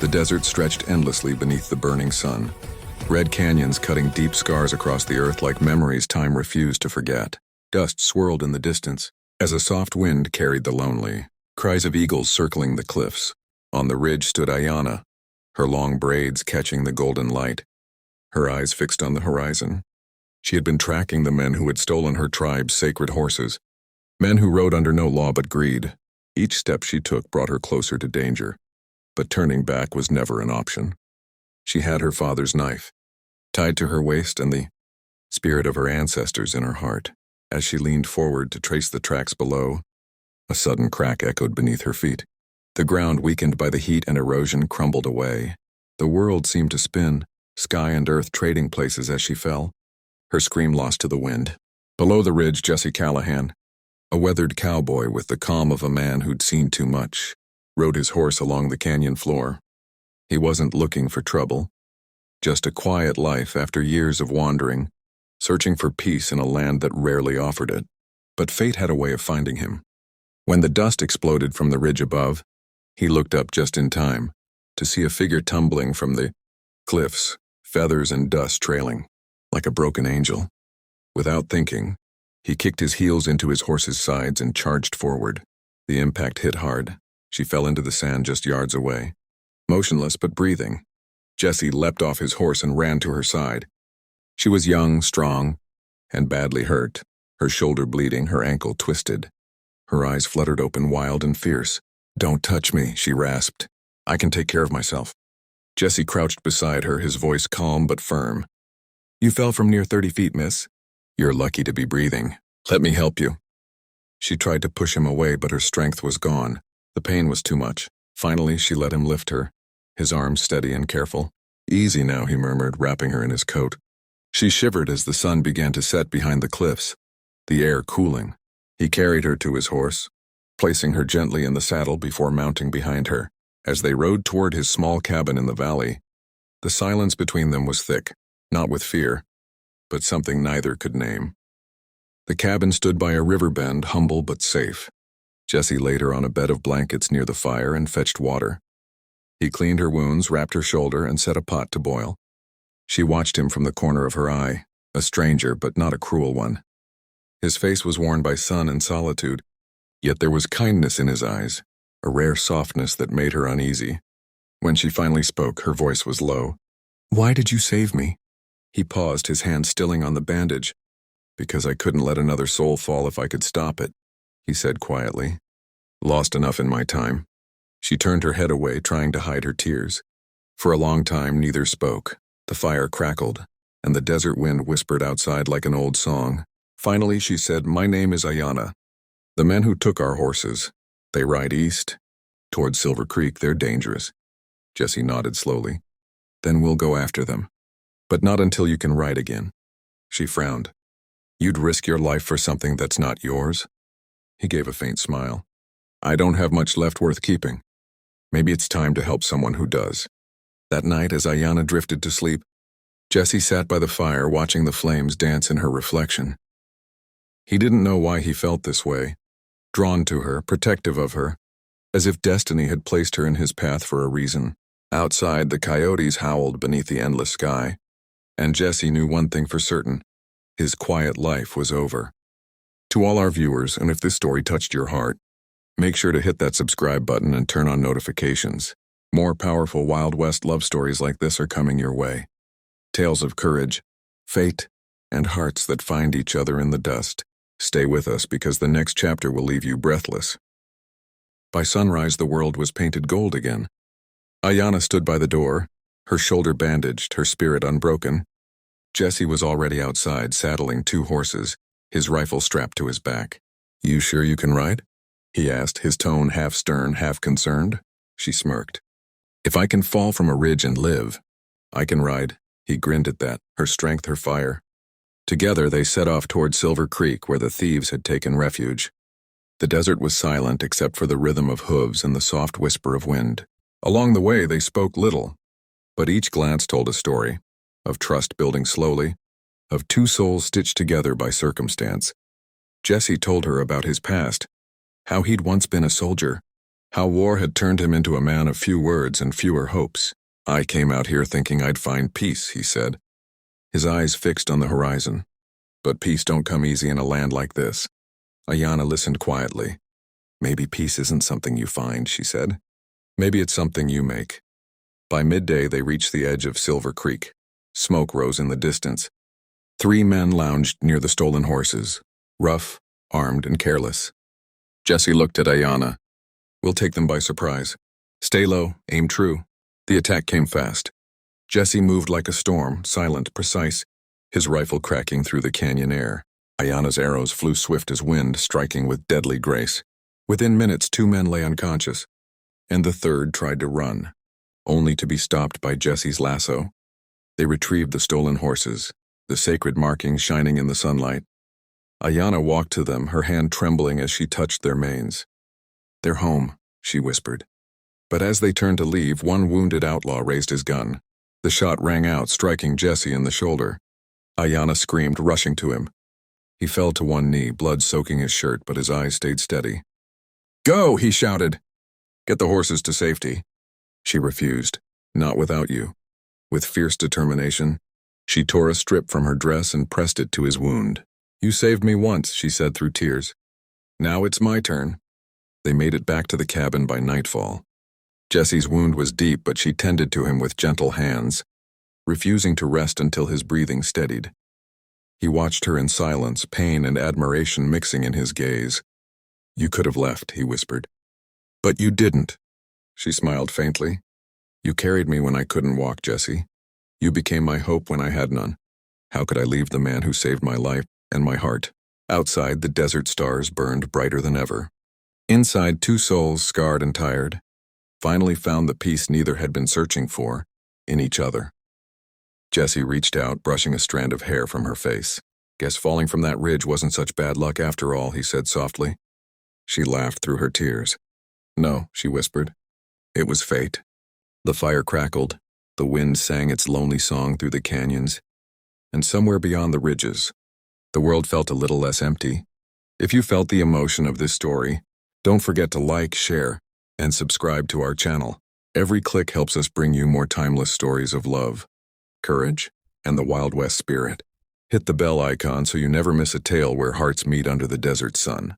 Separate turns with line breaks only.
The desert stretched endlessly beneath the burning sun, red canyons cutting deep scars across the earth like memories time refused to forget. Dust swirled in the distance as a soft wind carried the lonely. Cries of eagles circling the cliffs. On the ridge stood Aiyana, her long braids catching the golden light, her eyes fixed on the horizon. She had been tracking the men who had stolen her tribe's sacred horses, men who rode under no law but greed. Each step she took brought her closer to danger, but turning back was never an option. She had her father's knife, tied to her waist, and the spirit of her ancestors in her heart. As she leaned forward to trace the tracks below, a sudden crack echoed beneath her feet. The ground, weakened by the heat and erosion, crumbled away. The world seemed to spin, sky and earth trading places as she fell. Her scream lost to the wind. Below the ridge, Jesse Callahan, a weathered cowboy with the calm of a man who'd seen too much, rode his horse along the canyon floor. He wasn't looking for trouble, just a quiet life after years of wandering, searching for peace in a land that rarely offered it. But fate had a way of finding him. When the dust exploded from the ridge above, he looked up just in time to see a figure tumbling from the cliffs, feathers and dust trailing, like a broken angel. Without thinking, he kicked his heels into his horse's sides and charged forward. The impact hit hard. She fell into the sand just yards away. Motionless but breathing, Jesse leapt off his horse and ran to her side. She was young, strong, and badly hurt, her shoulder bleeding, her ankle twisted. Her eyes fluttered open, wild and fierce. "Don't touch me," she rasped. "I can take care of myself." Jesse crouched beside her, his voice calm but firm. "You fell from near 30 feet, miss. You're lucky to be breathing. Let me help you." She tried to push him away, but her strength was gone. The pain was too much. Finally, she let him lift her, his arms steady and careful. "Easy now," he murmured, wrapping her in his coat. She shivered as the sun began to set behind the cliffs, the air cooling. He carried her to his horse, placing her gently in the saddle before mounting behind her. As they rode toward his small cabin in the valley, the silence between them was thick, not with fear, but something neither could name. The cabin stood by a river bend, humble but safe. Jesse laid her on a bed of blankets near the fire and fetched water. He cleaned her wounds, wrapped her shoulder, and set a pot to boil. She watched him from the corner of her eye, a stranger but not a cruel one. His face was worn by sun and solitude, yet there was kindness in his eyes, a rare softness that made her uneasy. When she finally spoke, her voice was low. "Why did you save me?" He paused, his hand stilling on the bandage. "Because I couldn't let another soul fall if I could stop it," he said quietly. "Lost enough in my time." She turned her head away, trying to hide her tears. For a long time, neither spoke. The fire crackled, and the desert wind whispered outside like an old song. Finally, she said, "My name is Aiyana. The men who took our horses, they ride east, toward Silver Creek. They're dangerous." Jesse nodded slowly. "Then we'll go after them. But not until you can ride again." She frowned. "You'd risk your life for something that's not yours?" He gave a faint smile. "I don't have much left worth keeping. Maybe it's time to help someone who does." That night, as Aiyana drifted to sleep, Jesse sat by the fire watching the flames dance in her reflection. He didn't know why he felt this way, drawn to her, protective of her, as if destiny had placed her in his path for a reason. Outside, the coyotes howled beneath the endless sky, and Jesse knew one thing for certain: his quiet life was over. To all our viewers, and if this story touched your heart, make sure to hit that subscribe button and turn on notifications. More powerful Wild West love stories like this are coming your way. Tales of courage, fate, and hearts that find each other in the dust. Stay with us because the next chapter will leave you breathless. By sunrise, the world was painted gold again. Aiyana stood by the door, her shoulder bandaged, her spirit unbroken. Jesse was already outside, saddling 2 horses, his rifle strapped to his back. "You sure you can ride?" he asked, his tone half stern, half concerned. She smirked. "If I can fall from a ridge and live, I can ride." He grinned at that, her strength, her fire. Together they set off toward Silver Creek, where the thieves had taken refuge. The desert was silent except for the rhythm of hooves and the soft whisper of wind. Along the way they spoke little, but each glance told a story, of trust building slowly, of 2 souls stitched together by circumstance. Jesse told her about his past, how he'd once been a soldier, How war had turned him into a man of few words and fewer hopes. "I came out here thinking I'd find peace," he said, his eyes fixed on the horizon. "But peace don't come easy in a land like this." Aiyana listened quietly. "Maybe peace isn't something you find," she said. "Maybe it's something you make." By midday, they reached the edge of Silver Creek. Smoke rose in the distance. 3 men lounged near the stolen horses, rough, armed, and careless. Jesse looked at Aiyana. "We'll take them by surprise. Stay low, aim true." The attack came fast. Jesse moved like a storm, silent, precise, his rifle cracking through the canyon air. Aiyana's arrows flew swift as wind, striking with deadly grace. Within minutes, 2 men lay unconscious, and the third tried to run, only to be stopped by Jesse's lasso. They retrieved the stolen horses, the sacred markings shining in the sunlight. Aiyana walked to them, her hand trembling as she touched their manes. "They're home," she whispered. But as they turned to leave, one wounded outlaw raised his gun. The shot rang out, striking Jesse in the shoulder. Aiyana screamed, rushing to him. He fell to one knee, blood soaking his shirt, but his eyes stayed steady. "Go!" he shouted. "Get the horses to safety." She refused. "Not without you." With fierce determination, she tore a strip from her dress and pressed it to his wound. "You saved me once," she said through tears. "Now it's my turn." They made it back to the cabin by nightfall. Jesse's wound was deep, but she tended to him with gentle hands, refusing to rest until his breathing steadied. He watched her in silence, pain and admiration mixing in his gaze. "You could have left," he whispered. "But you didn't." She smiled faintly. "You carried me when I couldn't walk, Jesse. You became my hope when I had none. How could I leave the man who saved my life and my heart?" Outside, the desert stars burned brighter than ever. Inside, 2 souls, scarred and tired, finally found the peace neither had been searching for, in each other. Jesse reached out, brushing a strand of hair from her face. "Guess falling from that ridge wasn't such bad luck after all," he said softly. She laughed through her tears. "No," she whispered. "It was fate." The fire crackled, the wind sang its lonely song through the canyons, and somewhere beyond the ridges, the world felt a little less empty. If you felt the emotion of this story, don't forget to like, share, and subscribe to our channel. Every click helps us bring you more timeless stories of love, courage, and the Wild West spirit. Hit the bell icon so you never miss a tale where hearts meet under the desert sun.